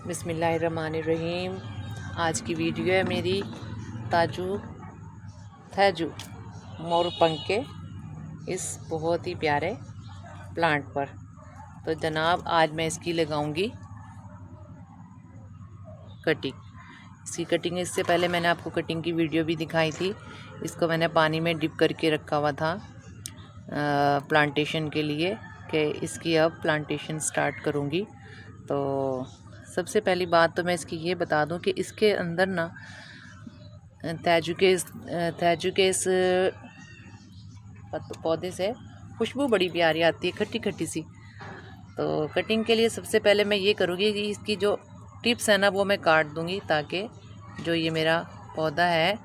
बिस्मिल्लाहिर्रहमानिर्रहीम। आज की वीडियो है मेरी थैजू मोरपंख के इस बहुत ही प्यारे प्लांट पर। तो जनाब आज मैं इसकी लगाऊंगी कटिंग। इसकी कटिंग इससे पहले मैंने आपको कटिंग की वीडियो भी दिखाई थी। इसको मैंने पानी में डिप करके रखा हुआ था प्लांटेशन के लिए कि इसकी अब प्लांटेशन स्टार्ट करूंगी। तो सबसे पहली बात तो मैं इसकी ये बता दूं कि इसके अंदर ना थैजू के इस पौधे से खुशबू बड़ी प्यारी आती है, खट्टी खट्टी सी। तो कटिंग के लिए सबसे पहले मैं ये करूँगी कि इसकी जो टिप्स है ना वो मैं काट दूँगी, ताकि जो ये मेरा पौधा है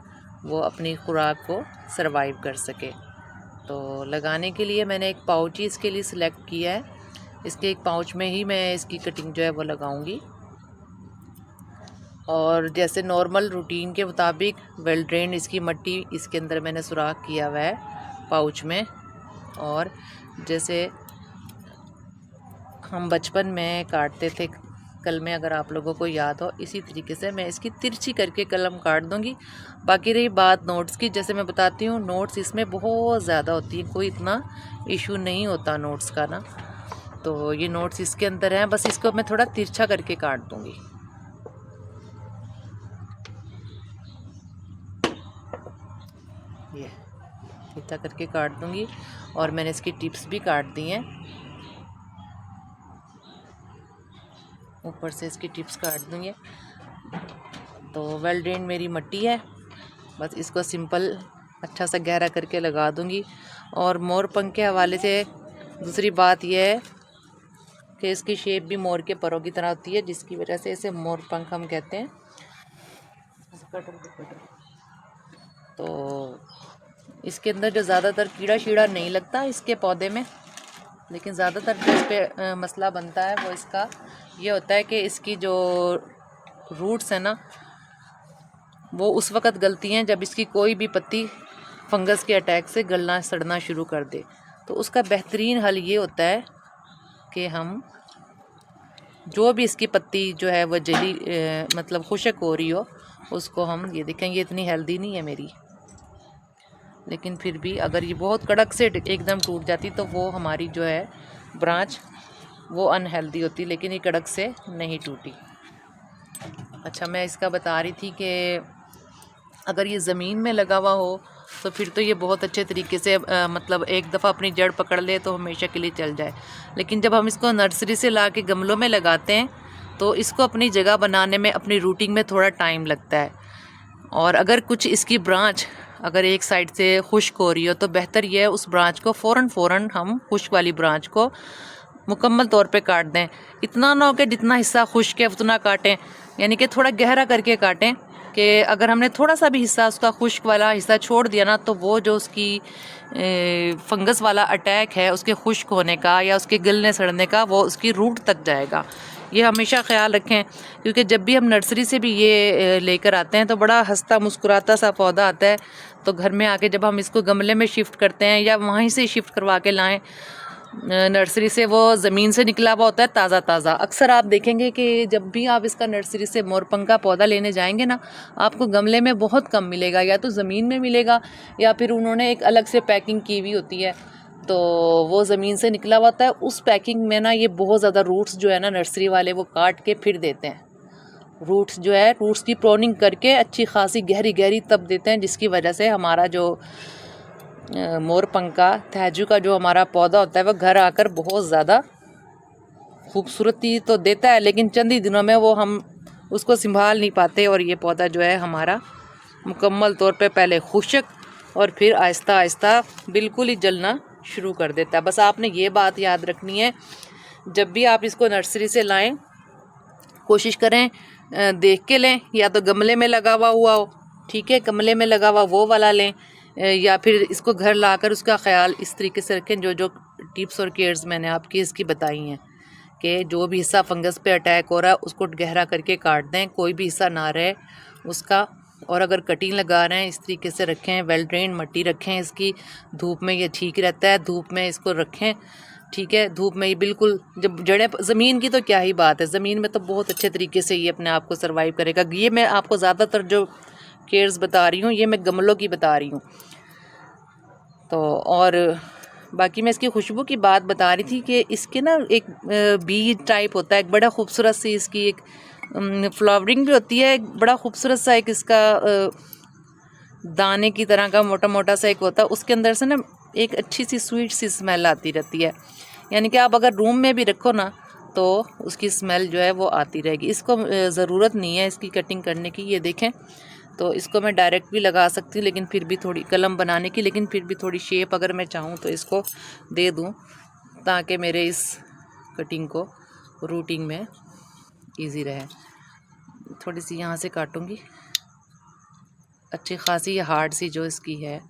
वो अपनी खुराक को सरवाइव कर सके। तो लगाने के लिए मैंने एक पाउच ही इसके लिए सिलेक्ट किया है। इसके एक पाउच में ही मैं इसकी कटिंग जो है वो लगाऊंगी। और जैसे नॉर्मल रूटीन के मुताबिक वेल ड्रेन इसकी मिट्टी इसके अंदर मैंने सुराख किया हुआ है पाउच में। और जैसे हम बचपन में काटते थे कल में, अगर आप लोगों को याद हो, इसी तरीके से मैं इसकी तिरछी करके कलम काट दूंगी। बाकी रही बात नोट्स की, जैसे मैं बताती हूँ नोट्स इसमें बहुत ज़्यादा होती है, कोई इतना इशू नहीं होता नोट्स का ना। तो ये नोट्स इसके अंदर हैं, बस इसको मैं थोड़ा तिरछा करके काट दूंगी। ये तिरछा करके काट दूंगी। और मैंने इसकी टिप्स भी काट दी हैं, ऊपर से इसकी टिप्स काट दूंगी। तो वेल ड्रेन मेरी मिट्टी है, बस इसको सिंपल अच्छा सा गहरा करके लगा दूंगी। और मोर पंख के हवाले से दूसरी बात यह है कि इसकी शेप भी मोर के परों की तरह होती है, जिसकी वजह से इसे मोर पंख हम कहते हैं। तो इसके अंदर जो ज़्यादातर कीड़ा शीड़ा नहीं लगता इसके पौधे में, लेकिन ज़्यादातर जो इस पर मसला बनता है वो इसका ये होता है कि इसकी जो रूट्स है ना वो उस वक़्त गलती हैं जब इसकी कोई भी पत्ती फंगस के अटैक से गलना सड़ना शुरू कर दे। तो उसका बेहतरीन हल ये होता है कि हम जो भी इसकी पत्ती जो है वह जली मतलब खुशक हो रही हो, उसको हम ये देखें, ये इतनी हेल्दी नहीं है मेरी, लेकिन फिर भी अगर ये बहुत कड़क से एकदम टूट जाती तो वो हमारी जो है ब्रांच वो अनहेल्दी होती, लेकिन ये कड़क से नहीं टूटी। अच्छा, मैं इसका बता रही थी कि अगर ये ज़मीन में लगा हुआ हो तो फिर तो ये बहुत अच्छे तरीके से मतलब एक दफ़ा अपनी जड़ पकड़ ले तो हमेशा के लिए चल जाए। लेकिन जब हम इसको नर्सरी से ला के गमलों में लगाते हैं तो इसको अपनी जगह बनाने में, अपनी रूटिंग में थोड़ा टाइम लगता है। और अगर कुछ इसकी ब्रांच अगर एक साइड से खुश्क हो रही हो तो बेहतर यह है उस ब्रांच को फ़ौरन हम खुश्क वाली ब्रांच को मुकम्मल तौर पे काट दें। इतना ना हो कि जितना हिस्सा खुश्क है उतना काटें, यानी कि थोड़ा गहरा करके काटें कि अगर हमने थोड़ा सा भी हिस्सा उसका खुश्क वाला हिस्सा छोड़ दिया ना तो वो जो उसकी फंगस वाला अटैक है उसके खुश्क होने का या उसके गलने सड़ने का वो उसकी रूट तक जाएगा। ये हमेशा ख्याल रखें, क्योंकि जब भी हम नर्सरी से भी ये लेकर आते हैं तो बड़ा हंसता मुस्कुराता सा पौधा आता है। तो घर में आके जब हम इसको गमले में शिफ्ट करते हैं या वहीं से शिफ्ट करवा के लाएं नर्सरी से, वो ज़मीन से निकला हुआ होता है ताज़ा ताज़ा। अक्सर आप देखेंगे कि जब भी आप इसका नर्सरी से मोरपंख का पौधा लेने जाएंगे ना, आपको गमले में बहुत कम मिलेगा, या तो ज़मीन में मिलेगा या फिर उन्होंने एक अलग से पैकिंग की हुई होती है, तो वो ज़मीन से निकला हुआ होता है। उस पैकिंग में ना ये बहुत ज़्यादा रूट्स जो है ना नर्सरी वाले वो काट के फिर देते हैं। रूट्स जो है, रूट्स की प्रोनिंग करके अच्छी खासी गहरी गहरी तब देते हैं, जिसकी वजह से हमारा जो मोरपंख का थैजू का जो हमारा पौधा होता है वह घर आकर बहुत ज़्यादा खूबसूरती तो देता है, लेकिन चंद ही दिनों में वो हम उसको संभाल नहीं पाते और ये पौधा जो है हमारा मुकम्मल तौर पे पहले खुशक और फिर आहिस्ता आहिस्ता बिल्कुल ही जलना शुरू कर देता है। बस आपने ये बात याद रखनी है, जब भी आप इसको नर्सरी से लाएं कोशिश करें देख के लें, या तो गमले में लगा हुआ हो, ठीक है, गमले में लगा हुआ वो वाला लें, या फिर इसको घर लाकर उसका ख्याल इस तरीके से रखें जो जो टिप्स और केयर्स मैंने आपकी इसकी बताई हैं कि जो भी हिस्सा फंगस पे अटैक हो रहा है उसको गहरा करके काट दें, कोई भी हिस्सा ना रहे उसका। और अगर कटिंग लगा रहे हैं इस तरीके से रखें, वेल ड्रेन मिट्टी रखें इसकी, धूप में ये ठीक रहता है, धूप में इसको रखें ठीक है। धूप में ये बिल्कुल, जब जड़ें, ज़मीन की तो क्या ही बात है, ज़मीन में तो बहुत अच्छे तरीके से ये अपने आप को सर्वाइव करेगा। ये मैं आपको ज़्यादातर जो केयर्स बता रही हूँ ये मैं गमलों की बता रही हूँ। तो और बाकी मैं इसकी खुशबू की बात बता रही थी कि इसके ना एक बीज टाइप होता है, एक बड़ा खूबसूरत सी इसकी एक फ्लावरिंग भी होती है, एक बड़ा खूबसूरत सा एक इसका दाने की तरह का मोटा मोटा सा एक होता है, उसके अंदर से ना एक अच्छी सी स्वीट सी स्मेल आती रहती है। यानी कि आप अगर रूम में भी रखो ना तो उसकी स्मेल जो है वो आती रहेगी। इसको ज़रूरत नहीं है इसकी कटिंग करने की, ये देखें। तो इसको मैं डायरेक्ट भी लगा सकती हूँ, लेकिन फिर भी थोड़ी कलम बनाने की, लेकिन फिर भी थोड़ी शेप अगर मैं चाहूँ तो इसको दे दूँ, ताकि मेरे इस कटिंग को रूटिंग में इजी रहे। थोड़ी सी यहाँ से काटूँगी, अच्छी खासी हार्ड सी जो इसकी है।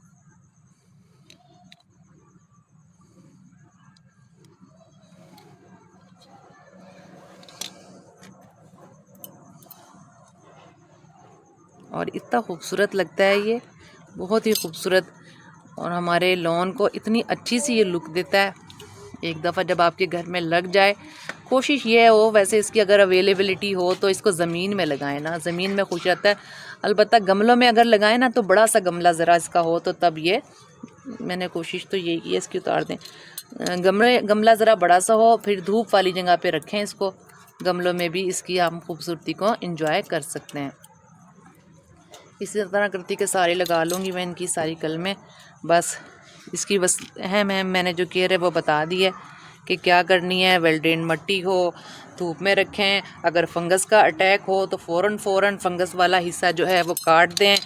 और इतना खूबसूरत लगता है ये, बहुत ही खूबसूरत, और हमारे लॉन को इतनी अच्छी सी ये लुक देता है। एक दफ़ा जब आपके घर में लग जाए, कोशिश ये हो वैसे इसकी अगर अवेलेबिलिटी हो तो इसको ज़मीन में लगाएं ना, ज़मीन में खुश रहता है। अलबत्ता गमलों में अगर लगाएं ना तो बड़ा सा गमला ज़रा इसका हो तो तब ये, मैंने कोशिश तो यही की है इसकी उतार दें। गमला ज़रा बड़ा सा हो, फिर धूप वाली जगह पे रखें इसको। गमलों में भी इसकी हम खूबसूरती को एंजॉय कर सकते हैं। इसी तरह करती के सारे लगा लूँगी मैं इनकी सारी कलमें। बस इसकी बस अहम मैंने जो केयर है वो बता दी है कि क्या करनी है। वेल ड्रेन मट्टी हो, धूप में रखें, अगर फंगस का अटैक हो तो फ़ौरन फंगस वाला हिस्सा जो है वो काट दें।